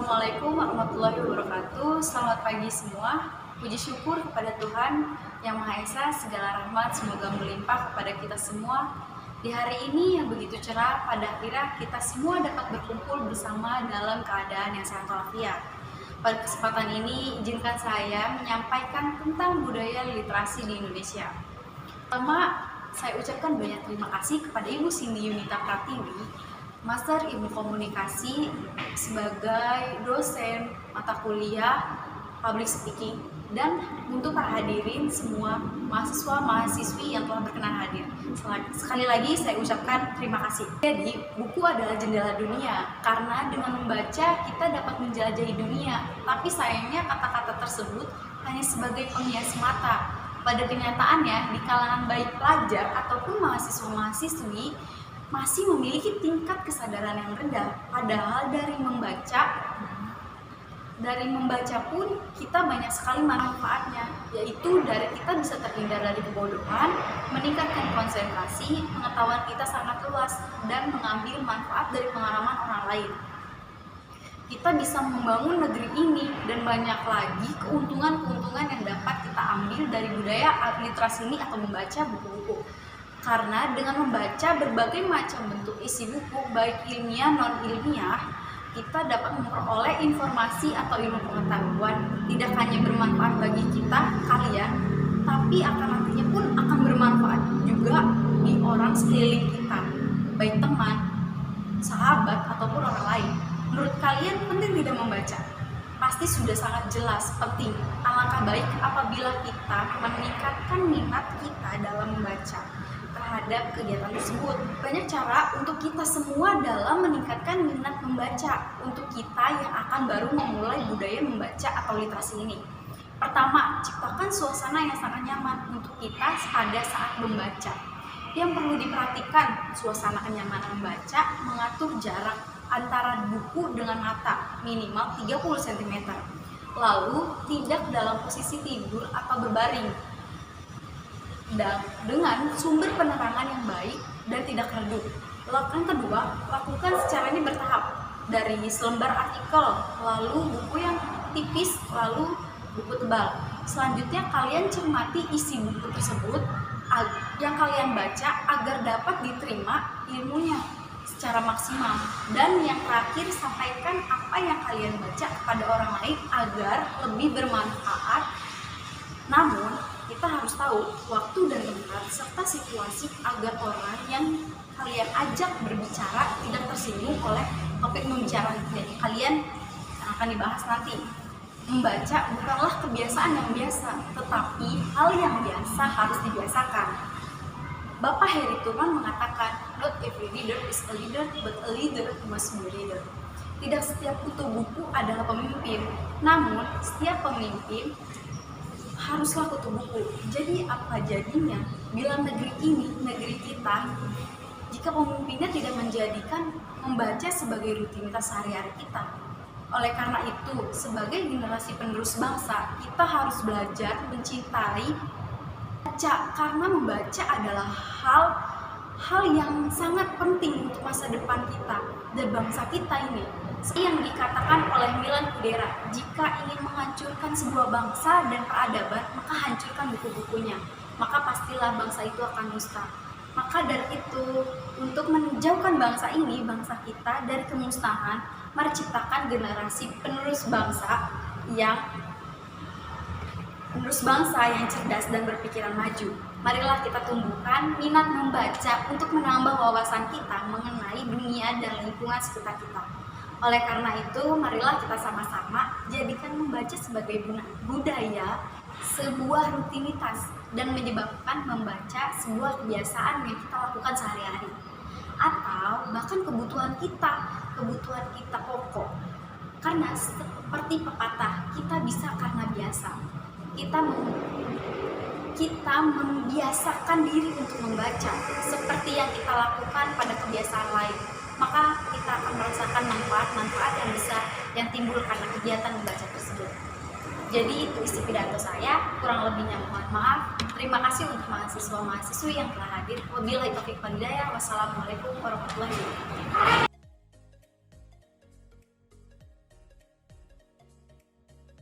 Assalamualaikum warahmatullahi wabarakatuh. Selamat pagi semua. Puji syukur kepada Tuhan Yang Maha Esa, segala rahmat semoga melimpah kepada kita semua. Di hari ini yang begitu cerah, pada akhirnya kita semua dapat berkumpul bersama dalam keadaan yang sehat walafiat. Pada kesempatan ini, izinkan saya menyampaikan tentang budaya literasi di Indonesia. Pertama, saya ucapkan banyak terima kasih kepada Ibu Cindy Yunita Pratiwi, Master Ilmu Komunikasi, sebagai dosen mata kuliah Public Speaking, dan untuk para hadirin semua mahasiswa-mahasiswi yang telah berkenan hadir. Sekali lagi saya ucapkan terima kasih. Jadi, buku adalah jendela dunia, karena dengan membaca kita dapat menjelajahi dunia. Tapi sayangnya kata-kata tersebut hanya sebagai penghias mata. Pada kenyataannya, di kalangan baik pelajar ataupun mahasiswa-mahasiswi masih memiliki tingkat kesadaran yang rendah. Padahal dari membaca pun kita banyak sekali manfaatnya, yaitu dari kita bisa terhindar dari kebodohan, meningkatkan konsentrasi, pengetahuan kita sangat luas, dan mengambil manfaat dari pengalaman orang lain. Kita bisa membangun negeri ini dan banyak lagi keuntungan-keuntungan yang dapat kita ambil dari budaya literasi ini atau membaca buku-buku. Karena dengan membaca berbagai macam bentuk isi buku, baik ilmiah non-ilmiah, kita dapat memperoleh informasi atau ilmu pengetahuan tidak hanya bermanfaat bagi kita, kalian, tapi akan nantinya pun akan bermanfaat juga di orang sekeliling kita, baik teman, sahabat, ataupun orang lain. Menurut kalian penting tidak membaca? Pasti sudah sangat jelas penting. Alangkah baik apabila kita meningkatkan minat kita dalam membaca terhadap kegiatan tersebut. Banyak cara untuk kita semua dalam meningkatkan minat membaca untuk kita yang akan baru memulai budaya membaca atau literasi ini. Pertama, ciptakan suasana yang sangat nyaman untuk kita pada saat membaca. Yang perlu diperhatikan, suasana kenyamanan membaca, mengatur jarak antara buku dengan mata minimal 30 cm. Lalu, tidak dalam posisi tidur atau berbaring, dan dengan sumber penerangan yang baik dan tidak redup. Yang kedua, lakukan secara ini bertahap, dari selembar artikel, lalu buku yang tipis, lalu buku tebal. Selanjutnya kalian cermati isi buku tersebut yang kalian baca agar dapat diterima ilmunya secara maksimal. Dan yang terakhir, sampaikan apa yang kalian baca kepada orang lain agar lebih bermanfaat. Namun, kita harus tahu waktu dan tempat serta situasi agar orang yang kalian ajak berbicara tidak tersinggung oleh topik pembicaraan kalian yang akan dibahas nanti. Membaca bukanlah kebiasaan yang biasa, tetapi hal yang biasa harus dibiasakan. Bapak Heri Turman mengatakan, "Not every reader is a leader, but a leader must be a reader." Tidak setiap kutu buku adalah pemimpin, namun setiap pemimpin haruslah kutu buku. Jadi apa jadinya bila negeri ini, negeri kita, jika pemimpinnya tidak menjadikan membaca sebagai rutinitas sehari-hari kita? Oleh karena itu, sebagai generasi penerus bangsa, kita harus belajar mencintai baca, karena membaca adalah hal yang sangat penting untuk masa depan kita dan bangsa kita ini. Yang dikatakan oleh Milan Kundera, jika ingin menghancurkan sebuah bangsa dan peradaban, maka hancurkan buku-bukunya, maka pastilah bangsa itu akan musnah. Maka dari itu, untuk menjauhkan bangsa ini, bangsa kita dari kemusnahan, mari ciptakan generasi penerus bangsa yang cerdas dan berpikiran maju. Marilah kita tumbuhkan minat membaca untuk menambah wawasan kita mengenai dunia dan lingkungan sekitar kita. Oleh karena itu, marilah kita sama-sama jadikan membaca sebagai budaya, sebuah rutinitas, dan menyebabkan membaca sebuah kebiasaan yang kita lakukan sehari-hari. Atau bahkan kebutuhan kita pokok. Karena seperti pepatah, kita bisa karena biasa. Kita membiasakan diri untuk membaca seperti yang kita lakukan pada kebiasaan lain, maka kita akan merasakan manfaat yang besar yang timbul karena kegiatan membaca tersebut. Jadi itu isi pidato saya, kurang lebihnya mohon maaf. Terima kasih untuk mahasiswa-mahasiswi yang telah hadir. Wabillahi taufiq wal hidayah. Wassalamualaikum warahmatullahi wabarakatuh.